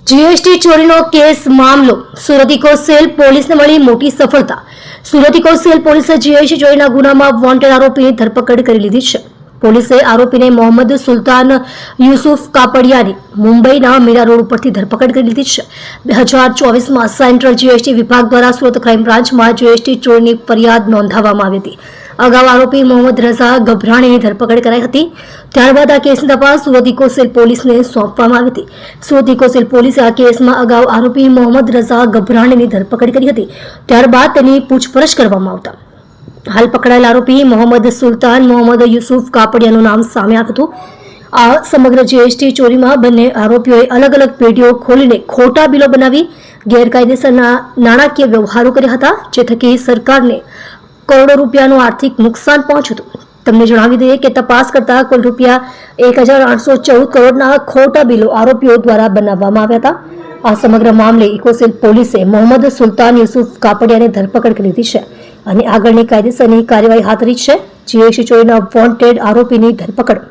GST ચોરીનો case મામલો Surat eco cell પોલીસને મળી મોટી સફળતા। સુરત ઇકો સેલ પોલીસે જીએસટી ચોરીના ગુનામાં વોન્ટેડ આરોપીની ધરપકડ કરી લીધી છે। પોલીસે આરોપીને મોહમ્મદ સુલતાન યુસુફ કાપડિયાની મુંબઈના મીરા રોડ ઉપરથી ધરપકડ કરી લીધી છે। 2024માં સેન્ટ્રલ જીએસટી વિભાગ દ્વારા સુરત ક્રાઇમ બ્રાન્ચમાં જીએસટી ચોરીની ફરિયાદ નોંધાવવામાં આવી હતી। અગાઉ આરોપી મોહમ્મદ રઝા ગભરાણીની ધરપકડ કરાઈ હતી। ત્યારબાદ આ કેસની તપાસ સુરત ઇકો સેલ પોલીસને સોંપવામાં આવી હતી। સુરત ઇકો સેલ પોલીસે આ કેસમાં અગાઉ આરોપી મોહમ્મદ રઝા ગભરાણીની ધરપકડ કરી હતી। ત્યારબાદ તેની પૂછપરછ કરવામાં આવતા હાલ પકડાયેલ આરોપી મોહમ્મદ સુલતાન મોહમ્મદ યુસુફ કાપડિયાનું નામ સામે આવ્યું હતું। આ સમગ્ર જીએસટી ચોરીમાં બંને આરોપીઓએ અલગ અલગ પેઢીઓ ખોલીને ખોટા બિલો બનાવી ગેરકાયદેસરના નાણાકીય વ્યવહારો કર્યા હતા, જે થકી સરકારને કરોડો રૂપિયાનું આર્થિક નુકસાન પહોંચ્યું હતું। તમને જણાવી દઈએ કે તપાસ કરતા કુલ રૂપિયા 1814 કરોડના ખોટા બિલો આરોપીઓ દ્વારા બનાવવામાં આવ્યા હતા। આ સમગ્ર મામલે ઇકોસેલ પોલીસે મોહમ્મદ સુલતાન યુસુફ કાપડિયાની ધરપકડ કરી લીધી છે અને આગળની કાયદેસરની કાર્યવાહી હાથ ધરી છે। જીએસટી ચોરીના વોન્ટેડ આરોપીની ધરપકડ।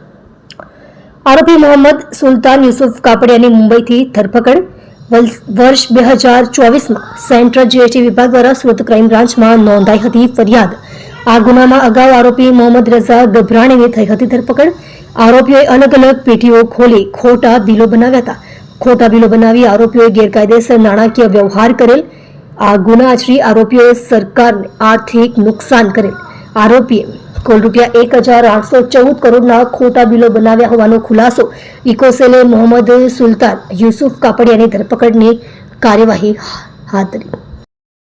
આરોપી મોહમ્મદ સુલતાન યુસુફ કાપડિયાની મુંબઈથી ધરપકડ વર્ષ 2024માં સેન્ટ્રલ જીએસટી વિભાગ દ્વારા સુરત ક્રાઇમ બ્રાન્ચમાં નોંધાઈ હતી ફરિયાદ। આ ગુનામાં અગાઉ આરોપી મોહમ્મદ રઝા ગભરાણીની થઈ હતી ધરપકડ। આરોપીઓએ અલગ અલગ પેઢીઓ ખોલી ખોટા બિલો બનાવ્યા હતા। ખોટા બિલો બનાવી આરોપીઓએ ગેરકાયદેસર નાણાકીય વ્યવહાર કરેલ। આ ગુના આચરી આરોપીઓએ સરકારને આર્થિક નુકસાન કરેલ। આરોપીએ કુલ રૂપિયા 1814 કરોડના ખોટા બિલો બનાવ્યા હોવાનો ખુલાસો ઇકોસેલે મોહમ્મદ સુલતાન યુસુફ કાપડિયાની ધરપકડની કાર્યવાહી હાથ ધરી।